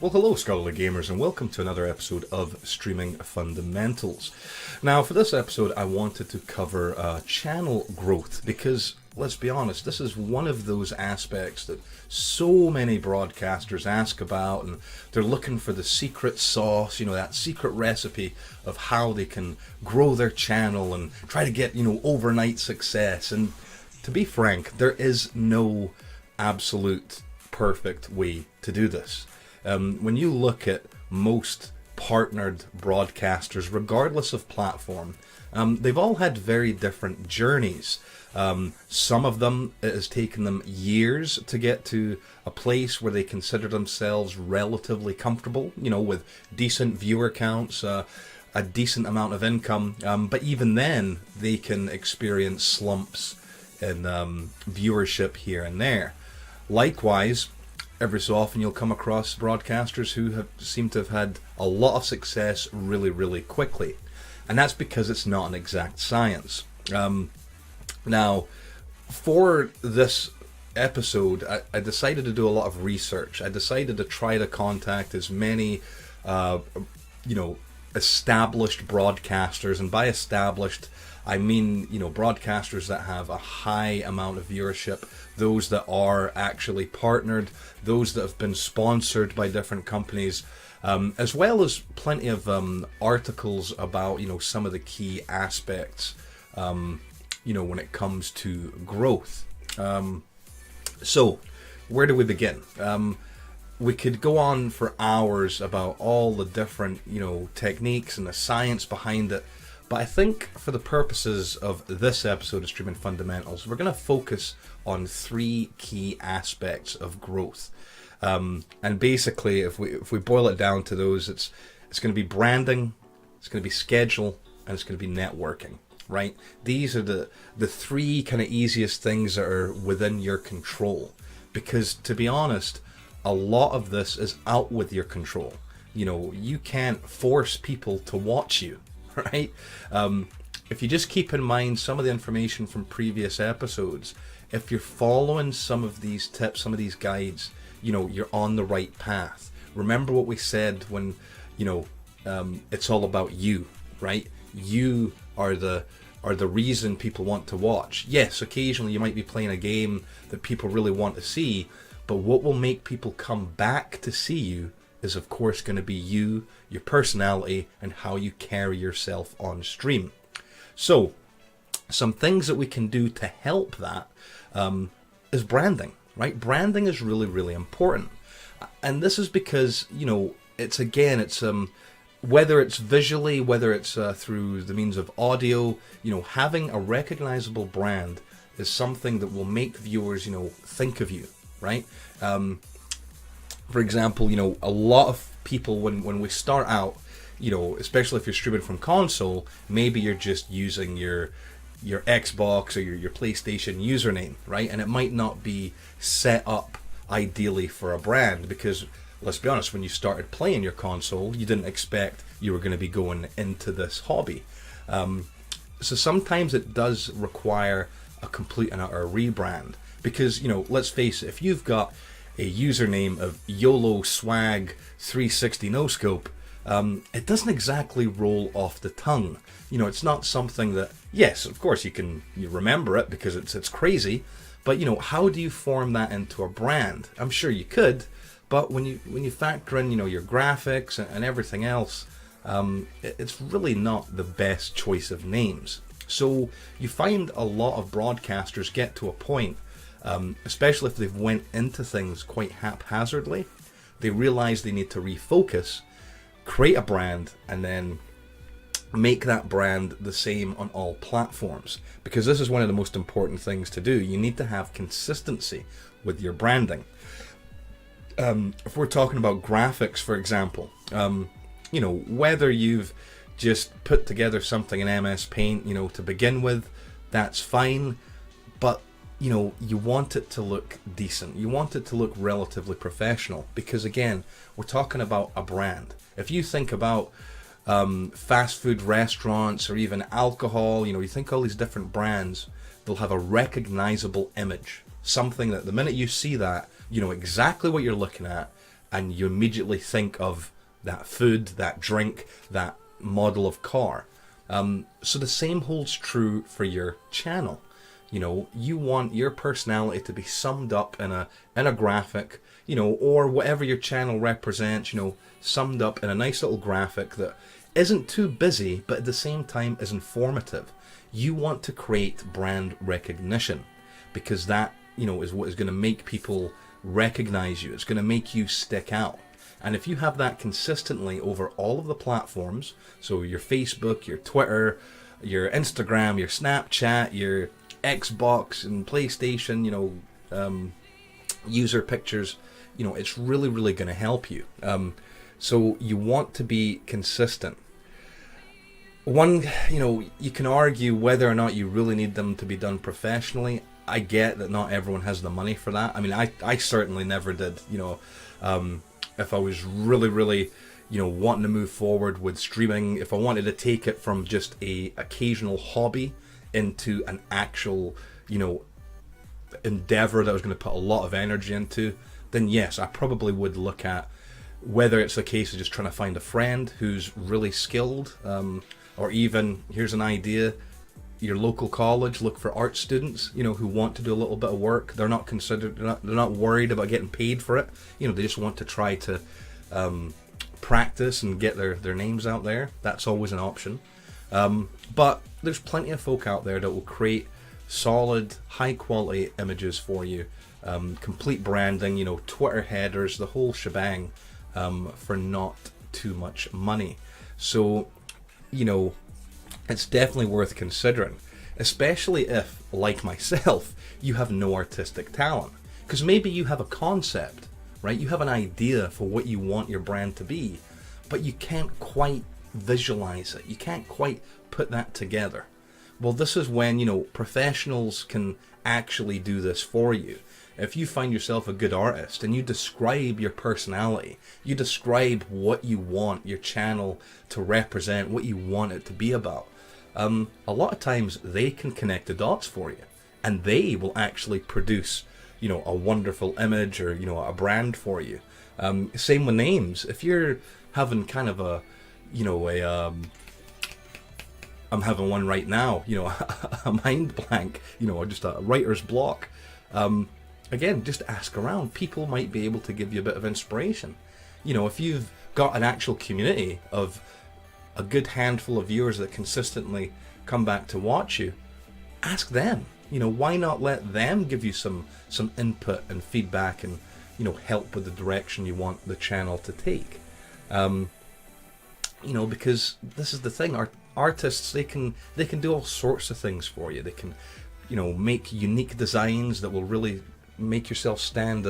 Well, hello, scholarly gamers, and welcome to another episode of Streaming Fundamentals. Now, for this episode, I wanted to cover channel growth because, let's be honest, this is one of those aspects that so many broadcasters ask about, and they're looking for the secret sauce, that secret recipe of how they can grow their channel and try to get, overnight success. And to be frank, there is no absolute perfect way to do this. When you look at most partnered broadcasters, regardless of platform, they've all had very different journeys. Some of them, it has taken them years to get to a place where they consider themselves relatively comfortable, with decent viewer counts, a decent amount of income. But even then, they can experience slumps in viewership here and there. Likewise, every so often you'll come across broadcasters who seem to have had a lot of success really, really quickly. And that's because it's not an exact science. Now, for this episode, I decided to do a lot of research. I decided to try to contact as many, established broadcasters. And by established, I mean, broadcasters that have a high amount of viewership, those that are actually partnered, those that have been sponsored by different companies, as well as plenty of articles about, some of the key aspects, when it comes to growth. So, where do we begin? We could go on for hours about all the different, techniques and the science behind it. But I think for the purposes of this episode of Streaming Fundamentals, we're going to focus on three key aspects of growth. And basically, if we boil it down to those, it's going to be branding, it's going to be schedule, and it's going to be networking, right? These are the three kind of easiest things that are within your control. Because to be honest, a lot of this is out with your control. You can't force people to watch you. Right? If you just keep in mind some of the information from previous episodes, if you're following some of these tips, some of these guides, you're on the right path. Remember what we said when, it's all about you, right? You are the reason people want to watch. Yes, occasionally you might be playing a game that people really want to see, but what will make people come back to see you is of course going to be you, your personality, and how you carry yourself on stream. So, some things that we can do to help that is branding, right? Branding is really, really important. And this is because, it's whether it's visually, whether it's through the means of audio, having a recognizable brand is something that will make viewers, think of you, right? For example, a lot of people, when we start out, especially if you're streaming from console, maybe you're just using your Xbox or your PlayStation username, right? And it might not be set up ideally for a brand because, let's be honest, when you started playing your console, you didn't expect you were going to be going into this hobby. So sometimes it does require a complete and utter rebrand because, let's face it, if you've got a username of YOLO Swag 360 No Scope, it doesn't exactly roll off the tongue. It's not something that, yes, of course you remember it because it's crazy, but how do you form that into a brand? I'm sure you could, but when you factor in your graphics and everything else, it's really not the best choice of names. So you find a lot of broadcasters get to a point, especially if they've went into things quite haphazardly, they realize they need to refocus, create a brand, and then make that brand the same on all platforms. Because this is one of the most important things to do. You need to have consistency with your branding. If we're talking about graphics, for example, whether you've just put together something in MS Paint, to begin with, that's fine, but you want it to look decent. You want it to look relatively professional because, again, we're talking about a brand. If you think about fast food restaurants or even alcohol, you think all these different brands, they'll have a recognizable image. Something that the minute you see that, you know exactly what you're looking at and you immediately think of that food, that drink, that model of car. So the same holds true for your channel. You want your personality to be summed up in a graphic, or whatever your channel represents, summed up in a nice little graphic that isn't too busy, but at the same time is informative. You want to create brand recognition, because that, is what is going to make people recognize you. It's going to make you stick out. And if you have that consistently over all of the platforms, so your Facebook, your Twitter, your Instagram, your Snapchat, your Xbox and PlayStation, user pictures, it's really, really going to help you. So you want to be consistent. One, you can argue whether or not you really need them to be done professionally. I get that not everyone has the money for that. I mean, I certainly never did. If I was really, really, wanting to move forward with streaming, if I wanted to take it from just a occasional hobby into an actual, endeavor that I was going to put a lot of energy into, then yes, I probably would look at whether it's a case of just trying to find a friend who's really skilled, or even, here's an idea, your local college, look for art students, who want to do a little bit of work. They're not they're not worried about getting paid for it. They just want to try to practice and get their names out there. That's always an option. But there's plenty of folk out there that will create solid, high quality images for you, complete branding, Twitter headers, the whole shebang, for not too much money. So, it's definitely worth considering, especially if, like myself, you have no artistic talent. Because maybe you have a concept, right? You have an idea for what you want your brand to be, but you can't quite visualize it. You can't quite put that together. Well, this is when, professionals can actually do this for you. If you find yourself a good artist and you describe your personality, you describe what you want your channel to represent, what you want it to be about, a lot of times they can connect the dots for you, and they will actually produce, a wonderful image or, a brand for you. Same with names. If you're having kind of I'm having one right now, a mind blank, or just a writer's block. Again, just ask around. People might be able to give you a bit of inspiration. If you've got an actual community of a good handful of viewers that consistently come back to watch you, ask them. Why not let them give you some input and feedback and, help with the direction you want the channel to take. Because this is the thing, artists, they can do all sorts of things for you. They can, make unique designs that will really make yourself stand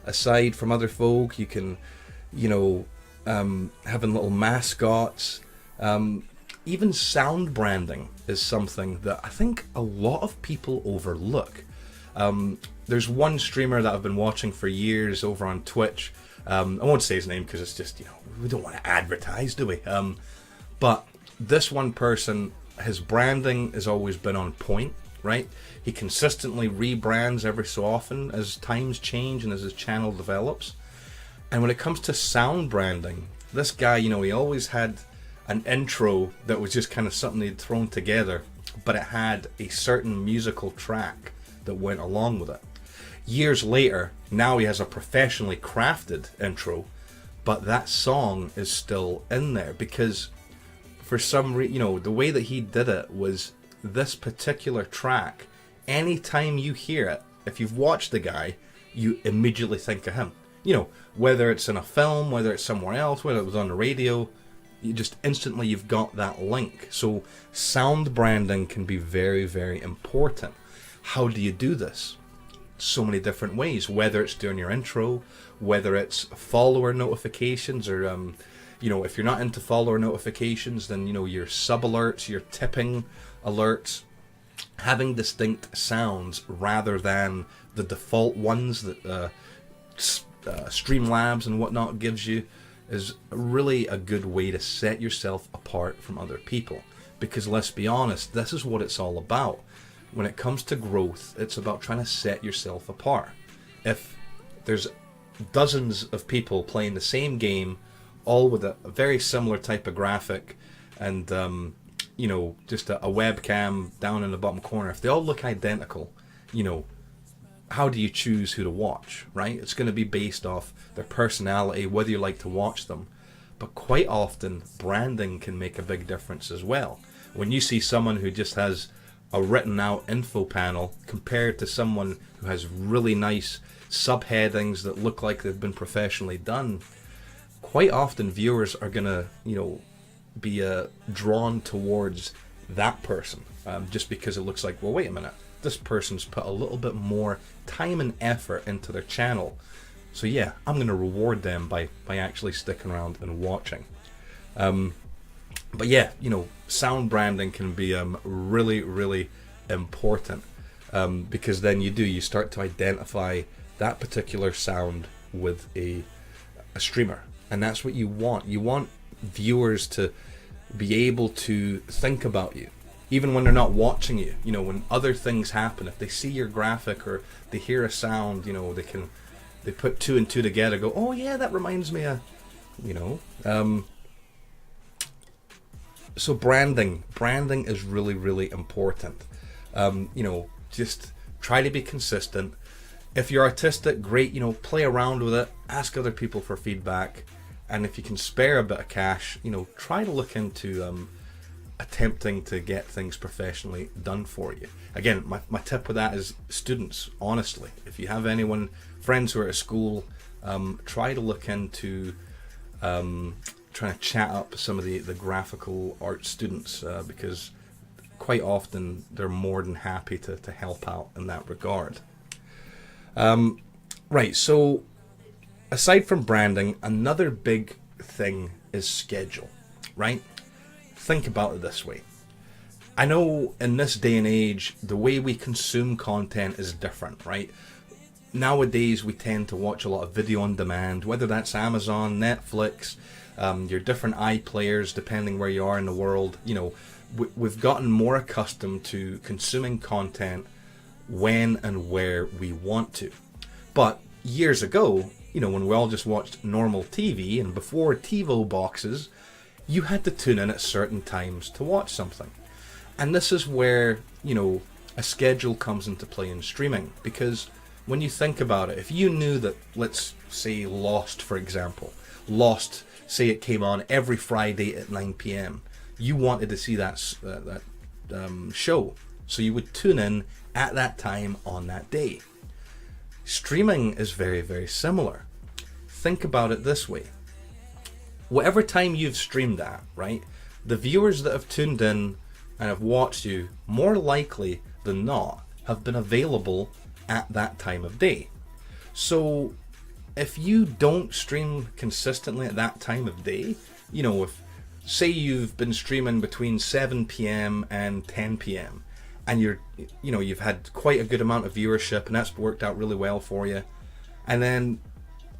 aside from other folk. You can, having little mascots. Even sound branding is something that I think a lot of people overlook. There's one streamer that I've been watching for years over on Twitch. I won't say his name because it's just, we don't want to advertise, do we? But this one person, his branding has always been on point, right? He consistently rebrands every so often as times change and as his channel develops. And when it comes to sound branding, this guy, he always had an intro that was just kind of something he'd thrown together, but it had a certain musical track that went along with it. Years later, now he has a professionally crafted intro, but that song is still in there because for some reason, the way that he did it was this particular track. Anytime you hear it, if you've watched the guy, you immediately think of him. Whether it's in a film, whether it's somewhere else, whether it was on the radio, you just instantly you've got that link. So sound branding can be very, very important. How do you do this? So many different ways, whether it's doing your intro, whether it's follower notifications, or if you're not into follower notifications, then your sub alerts, your tipping alerts, having distinct sounds rather than the default ones that Streamlabs and whatnot gives you is really a good way to set yourself apart from other people. Because let's be honest, this is what it's all about. When it comes to growth, it's about trying to set yourself apart. If there's dozens of people playing the same game, all with a very similar type of graphic, and just a webcam down in the bottom corner. If they all look identical, how do you choose who to watch, right? It's going to be based off their personality, whether you like to watch them. But quite often, branding can make a big difference as well. When you see someone who just has a written out info panel compared to someone who has really nice subheadings that look like they've been professionally done, quite often viewers are going to, be drawn towards that person, just because it looks like, well, wait a minute, this person's put a little bit more time and effort into their channel. So yeah, I'm going to reward them by actually sticking around and watching. But yeah, sound branding can be really, really important, because then you start to identify that particular sound with a streamer, and that's what you want. You want viewers to be able to think about you, even when they're not watching you. When other things happen, if they see your graphic or they hear a sound, they put two and two together, go, oh yeah, that reminds me of, so branding is really, really important. Just try to be consistent. If you're artistic, great, play around with it, ask other people for feedback, and if you can spare a bit of cash, try to look into attempting to get things professionally done for you. Again, my tip with that is students, honestly. If you have friends who are at school, try to look into trying to chat up some of the graphical art students, because quite often they're more than happy to help out in that regard. Right, so aside from branding, another big thing is schedule, right? Think about it this way. I know in this day and age, the way we consume content is different, right? Nowadays, we tend to watch a lot of video on demand, whether that's Amazon, Netflix, your different iPlayers, depending where you are in the world. We've gotten more accustomed to consuming content when and where we want to. But years ago, when we all just watched normal TV, and before TiVo boxes, you had to tune in at certain times to watch something. And this is where, a schedule comes into play in streaming, because when you think about it, if you knew that, let's say Lost, for example, say it came on every Friday at 9 p.m, you wanted to see that show, so you would tune in at that time on that day. Streaming is very, very similar. Think about it this way. Whatever time you've streamed at, right, the viewers that have tuned in and have watched you, more likely than not, have been available at that time of day. So if you don't stream consistently at that time of day, if say you've been streaming between 7 p.m. and 10 p.m. and you've had quite a good amount of viewership and that's worked out really well for you, and then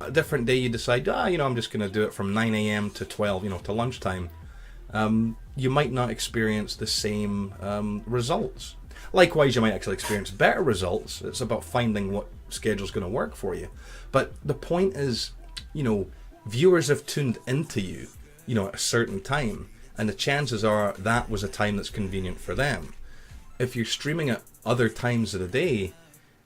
a different day you decide, I'm just going to do it from 9 a.m. to 12, to lunchtime, you might not experience the same results. Likewise, you might actually experience better results. It's about finding what schedule's going to work for you. But the point is, viewers have tuned into you, at a certain time, and the chances are that was a time that's convenient for them. If you're streaming at other times of the day,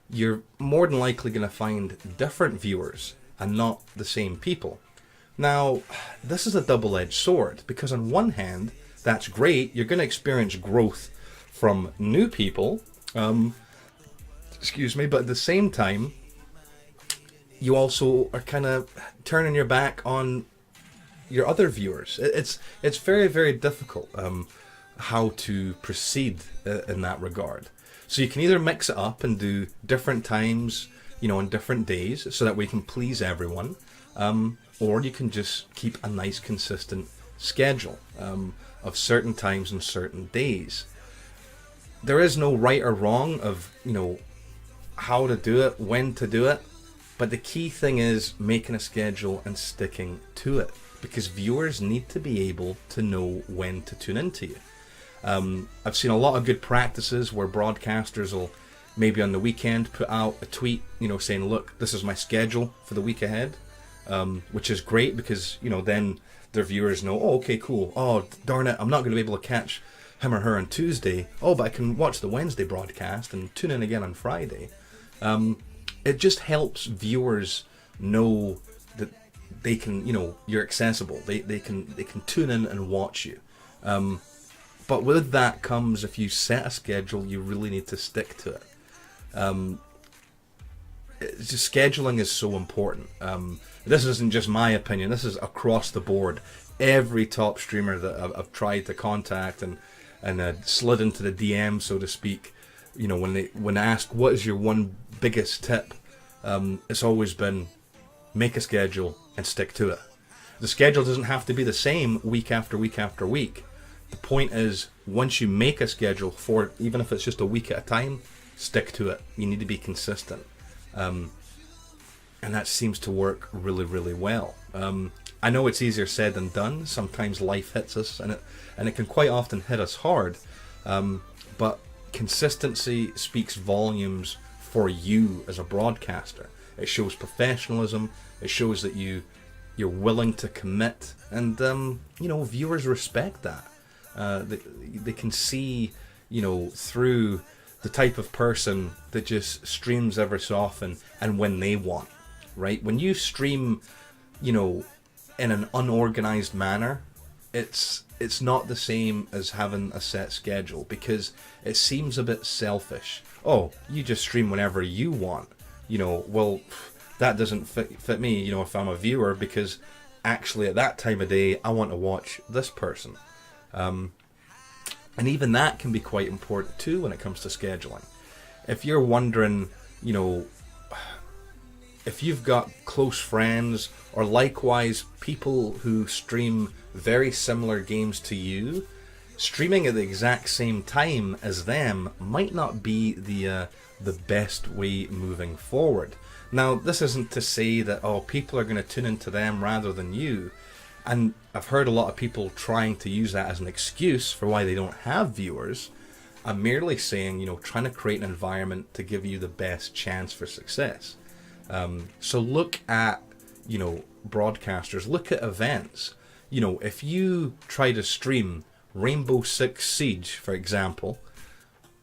you're more than likely going to find different viewers and not the same people. Now, this is a double-edged sword, because on one hand, that's great. You're going to experience growth from new people, but at the same time, you also are kind of turning your back on your other viewers. It's very, very difficult how to proceed in that regard. So you can either mix it up and do different times, on different days, so that we can please everyone, or you can just keep a nice consistent schedule of certain times and certain days. There is no right or wrong of how to do it, when to do it, but the key thing is making a schedule and sticking to it, because viewers need to be able to know when to tune into you. I've seen a lot of good practices where broadcasters will maybe on the weekend put out a tweet, saying, look, this is my schedule for the week ahead, which is great because, then their viewers know, oh, okay, cool. Oh, darn it, I'm not going to be able to catch him or her on Tuesday. Oh, but I can watch the Wednesday broadcast and tune in again on Friday. It just helps viewers know that they can, you're accessible. They can tune in and watch you. But with that comes, if you set a schedule, you really need to stick to it. Just scheduling is so important. This isn't just my opinion. This is across the board. Every top streamer that I've tried to contact and slid into the DM, so to speak, when asked what is your one biggest tip, it's always been make a schedule and stick to it. The schedule doesn't have to be the same week after week after week. The point is, once you make a schedule for, even if it's just a week at a time, stick to it. You need to be consistent. And that seems to work really, really well. I know it's easier said than done. Sometimes life hits us, and it can quite often hit us hard. But consistency speaks volumes for you as a broadcaster. It shows professionalism. It shows that you're willing to commit, and viewers respect that. They can see, through the type of person that just streams every so often and when they want, right? When you stream, in an unorganized manner, it's not the same as having a set schedule, because it seems a bit selfish. Oh, you just stream whenever you want. Well, that doesn't fit me, if I'm a viewer, because actually at that time of day, I want to watch this person. And even that can be quite important too when it comes to scheduling. If you're wondering, if you've got close friends or likewise people who stream very similar games to you, streaming at the exact same time as them might not be the best way moving forward. Now, this isn't to say that, people are going to tune into them rather than you. And I've heard a lot of people trying to use that as an excuse for why they don't have viewers. I'm merely saying, trying to create an environment to give you the best chance for success. So look at, broadcasters, look at events. If you try to stream Rainbow Six Siege, for example,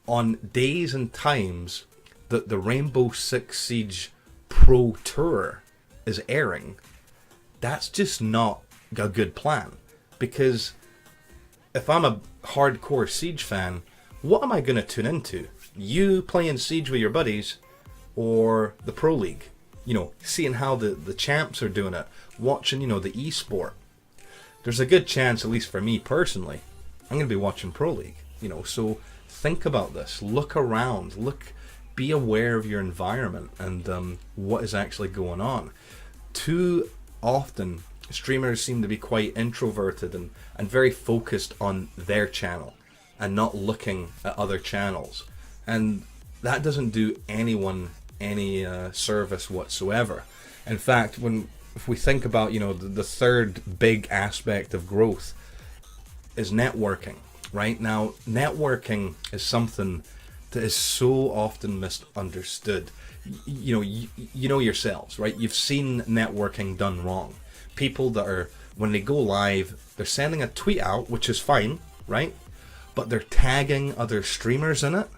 on days and times that the Rainbow Six Siege Pro Tour is airing, that's just not a good plan. Because if I'm a hardcore Siege fan, what am I going to tune into? You playing Siege with your buddies, or the Pro League? Seeing how the champs are doing it, watching, the esport. There's a good chance, at least for me personally, I'm going to be watching Pro League. So think about this. Look around. Be aware of your environment and what is actually going on. Too often, streamers seem to be quite introverted and very focused on their channel and not looking at other channels. And that doesn't do anyone any service whatsoever. In fact, if we think about, the third big aspect of growth is networking, right? Now, networking is something that is so often misunderstood. You know yourselves, right? You've seen networking done wrong. People that are, when they go live, they're sending a tweet out, which is fine, right? But they're tagging other streamers in it,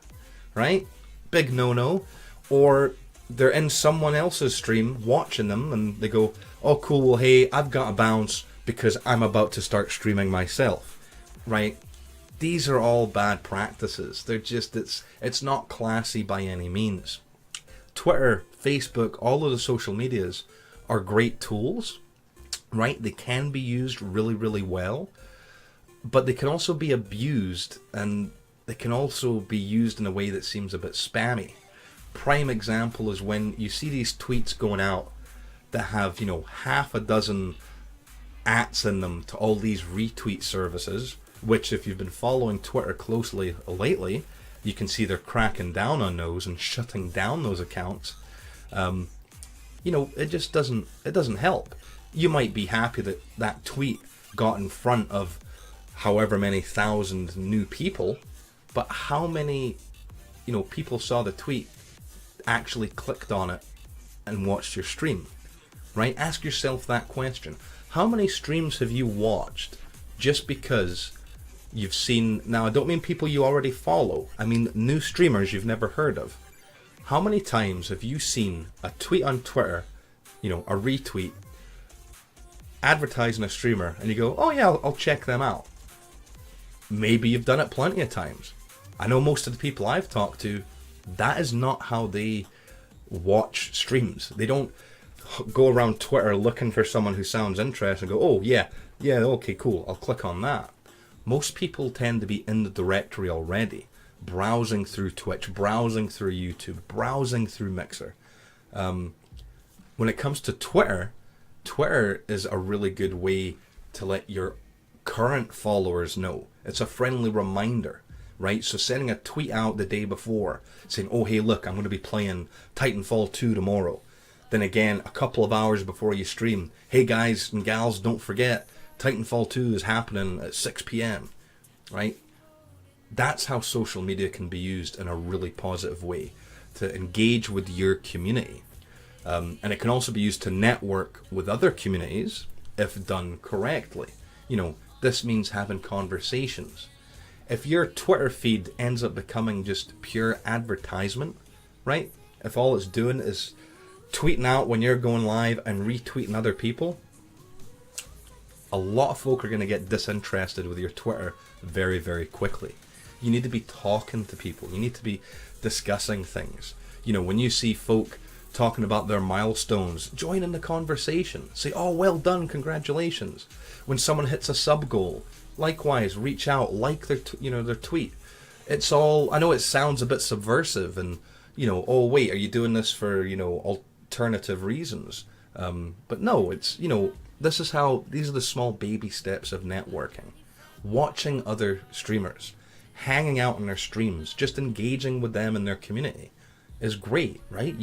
right? Big no-no. Or they're in someone else's stream watching them and they go, oh cool, well hey, I've got to bounce because I'm about to start streaming myself, right? These are all bad practices. They're just, it's not classy by any means. Twitter, Facebook, all of the social medias are great tools, right? They can be used really, really well, but they can also be abused, and they can also be used in a way that seems a bit spammy. Prime example is when you see these tweets going out that have, half a dozen ats in them to all these retweet services, which if you've been following Twitter closely lately, you can see they're cracking down on those and shutting down those accounts. It just doesn't help. You might be happy that that tweet got in front of however many thousand new people, but how many people saw the tweet actually clicked on it and watched your stream, right? Ask yourself that question. How many streams have you watched just because you've seen, now I don't mean people you already follow, I mean new streamers you've never heard of. How many times have you seen a tweet on Twitter, a retweet, advertising a streamer, and you go, oh yeah, I'll check them out? Maybe you've done it plenty of times. I know most of the people I've talked to, that is not how they watch streams. They don't go around Twitter looking for someone who sounds interesting and go, oh yeah, okay, cool, I'll click on that. Most people tend to be in the directory already, browsing through Twitch, browsing through YouTube, browsing through Mixer. When it comes to Twitter is a really good way to let your current followers know. It's a friendly reminder, right? So sending a tweet out the day before saying, oh hey look, I'm going to be playing Titanfall 2 tomorrow. Then again, a couple of hours before you stream, hey guys and gals, don't forget, Titanfall 2 is happening at 6 p.m, right? That's how social media can be used in a really positive way to engage with your community. And it can also be used to network with other communities if done correctly. This means having conversations. If your Twitter feed ends up becoming just pure advertisement, right? If all it's doing is tweeting out when you're going live and retweeting other people, a lot of folk are going to get disinterested with your Twitter very, very quickly. You need to be talking to people. You need to be discussing things. When you see folk talking about their milestones, join in the conversation. Say, oh, well done, congratulations. When someone hits a sub goal, likewise, reach out, like their tweet. It's all, I know it sounds a bit subversive and, oh wait, are you doing this for, alternative reasons? But no, it's, these are the small baby steps of networking. Watching other streamers, hanging out in their streams, just engaging with them in their community is great, right?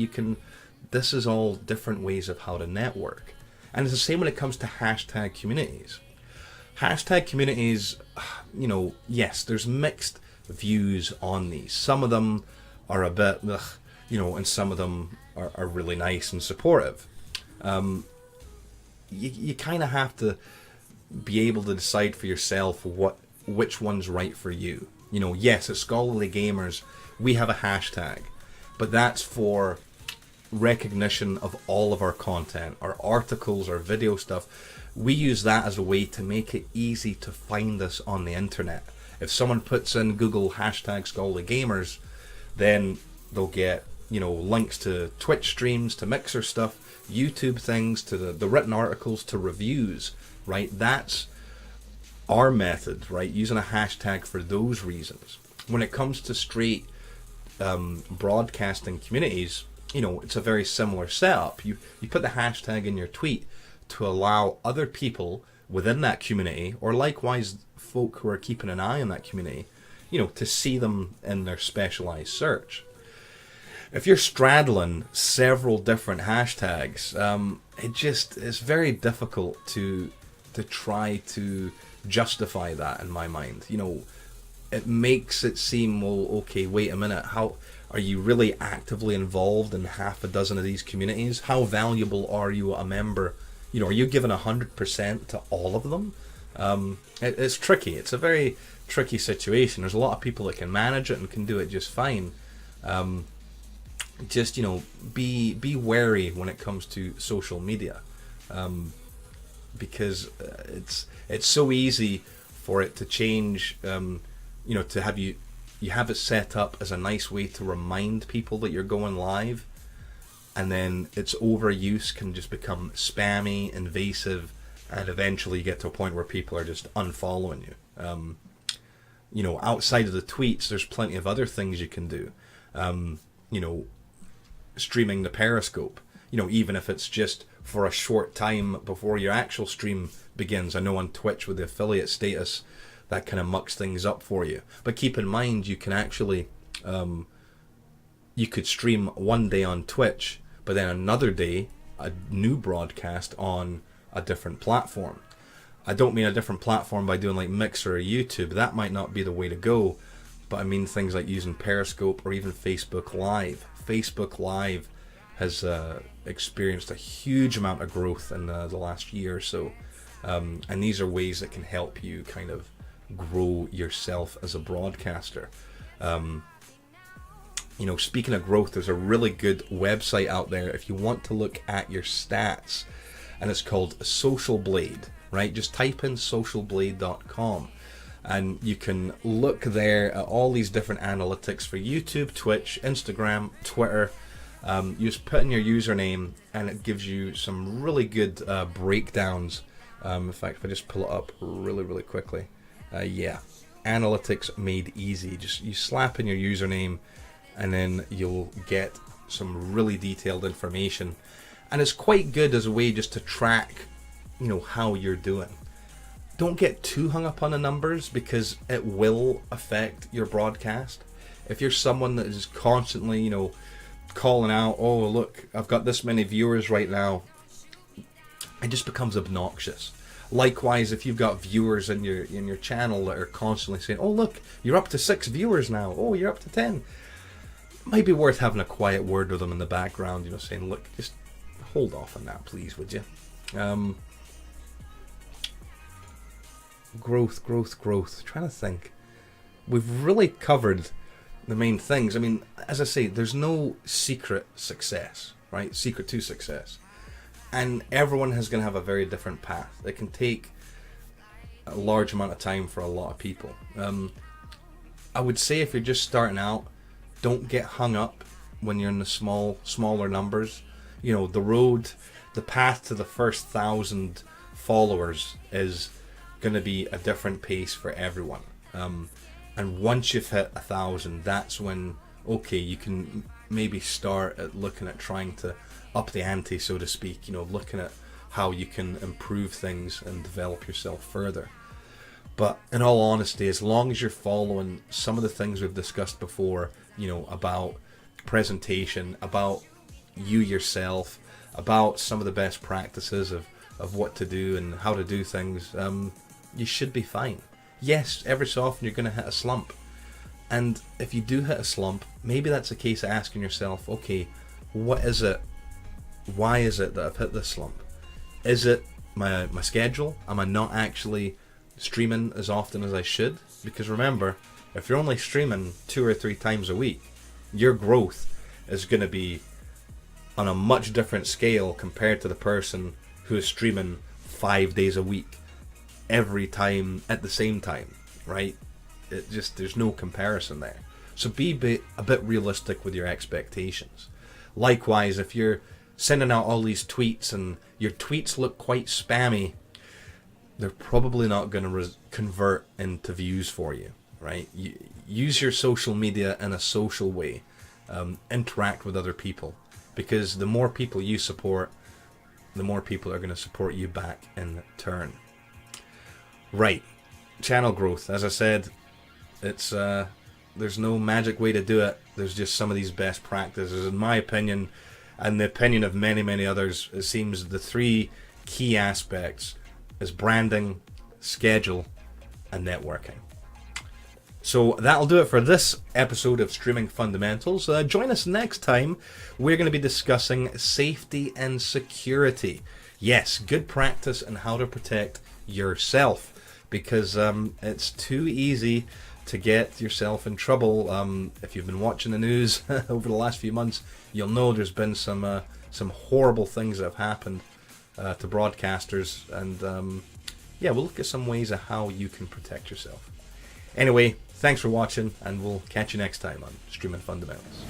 This is all different ways of how to network. And it's the same when it comes to hashtag communities. Hashtag communities, yes, there's mixed views on these. Some of them are a bit, and some of them are really nice and supportive. You kind of have to be able to decide for yourself which one's right for you. Yes, at Scholarly Gamers, we have a hashtag, but that's for recognition of all of our content, our articles, our video stuff. We use that as a way to make it easy to find us on the internet. If someone puts in Google hashtag Scholarly Gamers, then they'll get links to Twitch streams, to Mixer stuff, YouTube things, to the written articles, to reviews, right? That's our method, right? Using a hashtag for those reasons. When it comes to straight broadcasting communities, it's a very similar setup. You put the hashtag in your tweet to allow other people within that community, or likewise folk who are keeping an eye on that community, to see them in their specialized search. If you're straddling several different hashtags, it's very difficult to try to justify that in my mind. It makes it seem, well, okay, wait a minute, how are you really actively involved in half a dozen of these communities? How valuable are you a member? Are you giving 100% to all of them? It's tricky. It's a very tricky situation. There's a lot of people that can manage it and can do it just fine. Just be wary when it comes to social media, because it's so easy for it to change. To have you have it set up as a nice way to remind people that you're going live, and then its overuse can just become spammy, invasive, and eventually you get to a point where people are just unfollowing you. Outside of the tweets, there's plenty of other things you can do. Streaming the Periscope, even if it's just for a short time before your actual stream begins. I know on Twitch with the affiliate status, that kind of mucks things up for you. But keep in mind, you can actually, you could stream one day on Twitch, but then another day, a new broadcast on a different platform. I don't mean a different platform by doing like Mixer or YouTube. That might not be the way to go. but I mean things like using Periscope or even Facebook Live. Facebook Live has experienced a huge amount of growth in the last year or so, and these are ways that can help you kind of grow yourself as a broadcaster. You know, speaking of growth, there's a really good website out there if you want to look at your stats, and it's called Social Blade, right? Just type in socialblade.com and you can look there at all these different analytics for YouTube, Twitch, Instagram, Twitter. You just put in your username and it gives you some really good breakdowns. In fact, if I just pull it up really quickly, yeah, analytics made easy. Just you slap in your username and then you'll get some really detailed information, and it's quite good as a way just to track, you know, how you're doing. Don't get too hung up on the numbers because it will affect your broadcast. If you're someone that is constantly, you know, calling out, oh look, I've got this many viewers right now, it just becomes obnoxious. Likewise, if you've got viewers in your channel that are constantly saying, oh look, you're up to 6 viewers now, oh you're up to 10, it might be worth having a quiet word with them in the background, you know, saying, look, just hold off on that please, would you? Growth. Trying to think. We've really covered the main things. I mean, as I say, there's no secret success, right? Secret to success. And everyone is going to have a very different path. It can take a large amount of time for a lot of people. I would say if you're just starting out, don't get hung up when you're in the smaller numbers. You know, the path to the first 1,000 followers is going to be a different pace for everyone. And once you've hit 1,000, that's when, okay, you can maybe start at looking at trying to up the ante, so to speak, you know, looking at how you can improve things and develop yourself further. But in all honesty, as long as you're following some of the things we've discussed before, you know, about presentation, about you yourself, about some of the best practices of what to do and how to do things, you should be fine. Yes, every so often you're going to hit a slump. And if you do hit a slump, maybe that's a case of asking yourself, okay, what is it? Why is it that I've hit this slump? Is it my schedule? Am I not actually streaming as often as I should? Because remember, if you're only streaming 2 or 3 times a week, your growth is going to be on a much different scale compared to the person who is streaming 5 days a week every time at the same time, right? It just, there's no comparison there. So be a bit realistic with your expectations. Likewise, if you're sending out all these tweets and your tweets look quite spammy, they're probably not going to convert into views for you, right? Use your social media in a social way. Interact with other people, because the more people you support, the more people are going to support you back in turn. Right, channel growth. As I said, it's there's no magic way to do it. There's just some of these best practices, in my opinion, and the opinion of many others. It seems the 3 key aspects is branding, schedule, and networking. So that'll do it for this episode of Streaming Fundamentals. Join us next time. We're going to be discussing safety and security. Yes, good practice and how to protect yourself, because it's too easy to get yourself in trouble. If you've been watching the news over the last few months, you'll know there's been some horrible things that have happened to broadcasters, and yeah, we'll look at some ways of how you can protect yourself. Anyway, thanks for watching, and we'll catch you next time on Streaming Fundamentals.